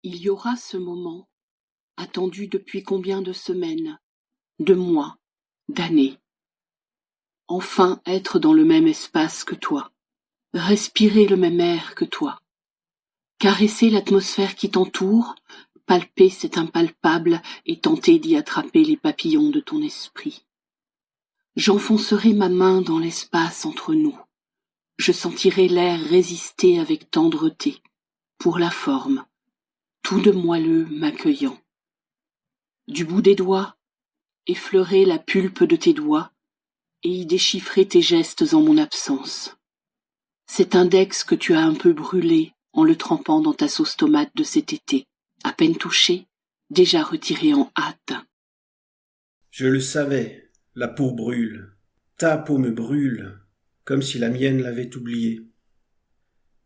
Il y aura ce moment, attendu depuis combien de semaines, de mois, d'années. Enfin être dans le même espace que toi, respirer le même air que toi, caresser l'atmosphère qui t'entoure, palper cet impalpable et tenter d'y attraper les papillons de ton esprit. J'enfoncerai ma main dans l'espace entre nous. Je sentirai l'air résister avec tendreté, pour la forme, tout de moelleux m'accueillant. Du bout des doigts, effleurer la pulpe de tes doigts et y déchiffrer tes gestes en mon absence. Cet index que tu as un peu brûlé en le trempant dans ta sauce tomate de cet été, à peine touché, déjà retiré en hâte. Je le savais, la peau brûle, ta peau me brûle, comme si la mienne l'avait oublié.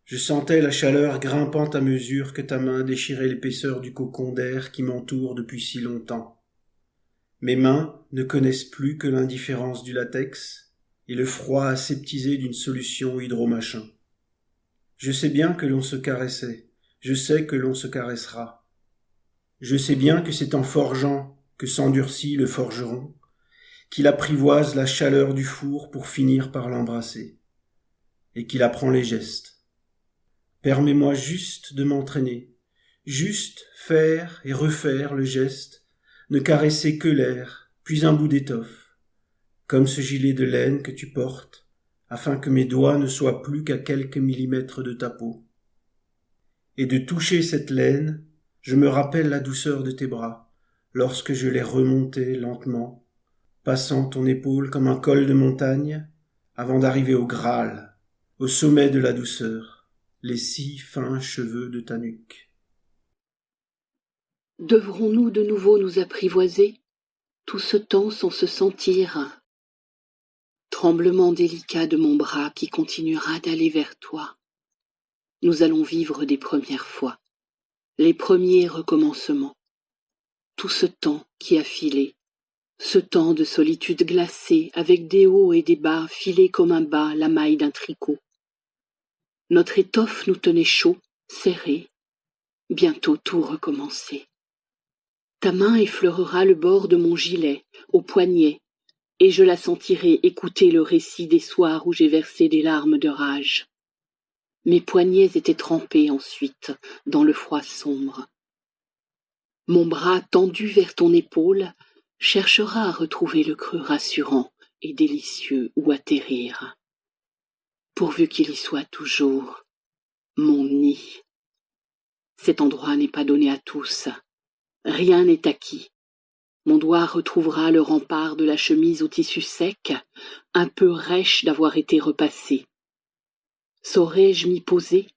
Je sentais la chaleur grimpant à mesure que ta main déchirait l'épaisseur du cocon d'air qui m'entoure depuis si longtemps. Mes mains ne connaissent plus que l'indifférence du latex et le froid aseptisé d'une solution hydromachin. Je sais bien que l'on se caressait, je sais que l'on se caressera. Je sais bien que c'est en forgeant que s'endurcit le forgeron, qu'il apprivoise la chaleur du four pour finir par l'embrasser, et qu'il apprend les gestes. Permets-moi juste de m'entraîner, juste faire et refaire le geste, ne caresser que l'air, puis un bout d'étoffe, comme ce gilet de laine que tu portes, afin que mes doigts ne soient plus qu'à quelques millimètres de ta peau. Et de toucher cette laine, je me rappelle la douceur de tes bras, lorsque je les remontais lentement, passant ton épaule comme un col de montagne, avant d'arriver au Graal, au sommet de la douceur, les si fins cheveux de ta nuque. Devrons-nous de nouveau nous apprivoiser, tout ce temps sans se sentir? Tremblement délicat de mon bras qui continuera d'aller vers toi. Nous allons vivre des premières fois, les premiers recommencements. Tout ce temps qui a filé, ce temps de solitude glacée avec des hauts et des bas filés comme un bas la maille d'un tricot. Notre étoffe nous tenait chaud, serrés, bientôt tout recommencer. Ta main effleurera le bord de mon gilet, au poignet, et je la sentirai écouter le récit des soirs où j'ai versé des larmes de rage. Mes poignets étaient trempés ensuite dans le froid sombre. Mon bras tendu vers ton épaule cherchera à retrouver le creux rassurant et délicieux où atterrir. Pourvu qu'il y soit toujours, mon nid. Cet endroit n'est pas donné à tous. Rien n'est acquis. Mon doigt retrouvera le rempart de la chemise au tissu sec, un peu rêche d'avoir été repassée. Saurais-je m'y poser?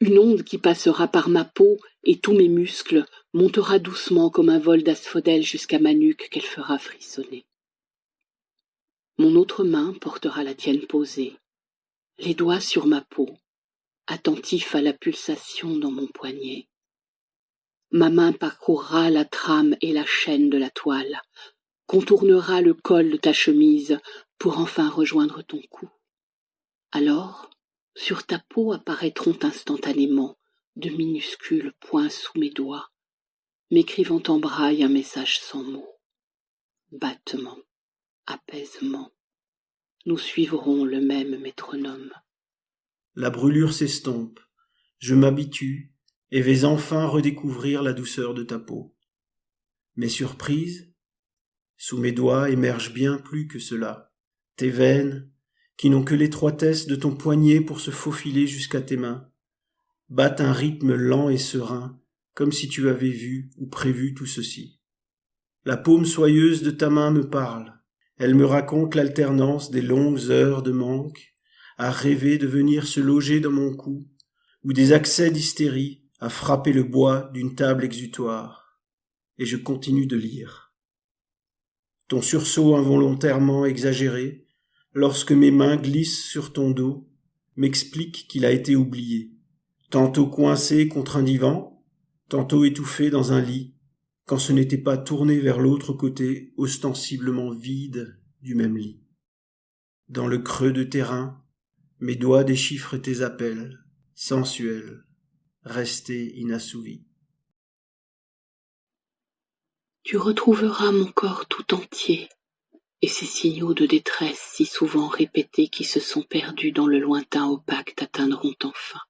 Une onde qui passera par ma peau et tous mes muscles montera doucement comme un vol d'asphodèle jusqu'à ma nuque qu'elle fera frissonner. Mon autre main portera la tienne posée, les doigts sur ma peau, attentif à la pulsation dans mon poignet. Ma main parcourra la trame et la chaîne de la toile, contournera le col de ta chemise pour enfin rejoindre ton cou. Alors, sur ta peau apparaîtront instantanément de minuscules points sous mes doigts, m'écrivant en braille un message sans mots. Battement, apaisement. Nous suivrons le même métronome. La brûlure s'estompe, je m'habitue et vais enfin redécouvrir la douceur de ta peau. Mais surprise, sous mes doigts émerge bien plus que cela. Tes veines, qui n'ont que l'étroitesse de ton poignet pour se faufiler jusqu'à tes mains, battent un rythme lent et serein, comme si tu avais vu ou prévu tout ceci. La paume soyeuse de ta main me parle. Elle me raconte l'alternance des longues heures de manque, à rêver de venir se loger dans mon cou, ou des accès d'hystérie à frapper le bois d'une table exutoire. Et je continue de lire. Ton sursaut involontairement exagéré, lorsque mes mains glissent sur ton dos, m'explique qu'il a été oublié. Tantôt coincé contre un divan, tantôt étouffé dans un lit, quand ce n'était pas tourné vers l'autre côté ostensiblement vide du même lit. Dans le creux de tes reins, mes doigts déchiffrent tes appels, sensuels, resté inassouvi. Tu retrouveras mon corps tout entier, et ces signaux de détresse si souvent répétés qui se sont perdus dans le lointain opaque t'atteindront enfin.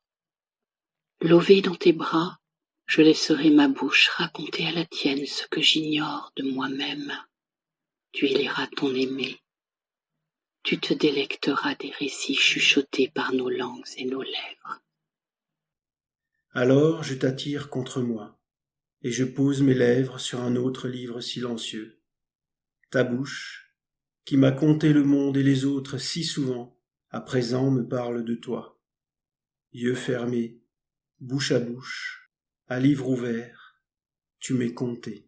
Lové dans tes bras, je laisserai ma bouche raconter à la tienne ce que j'ignore de moi-même. Tu y liras ton aimé. Tu te délecteras des récits chuchotés par nos langues et nos lèvres. Alors je t'attire contre moi, et je pose mes lèvres sur un autre livre silencieux. Ta bouche, qui m'a conté le monde et les autres si souvent, à présent me parle de toi. Yeux fermés, bouche, à livre ouvert, tu m'es conté.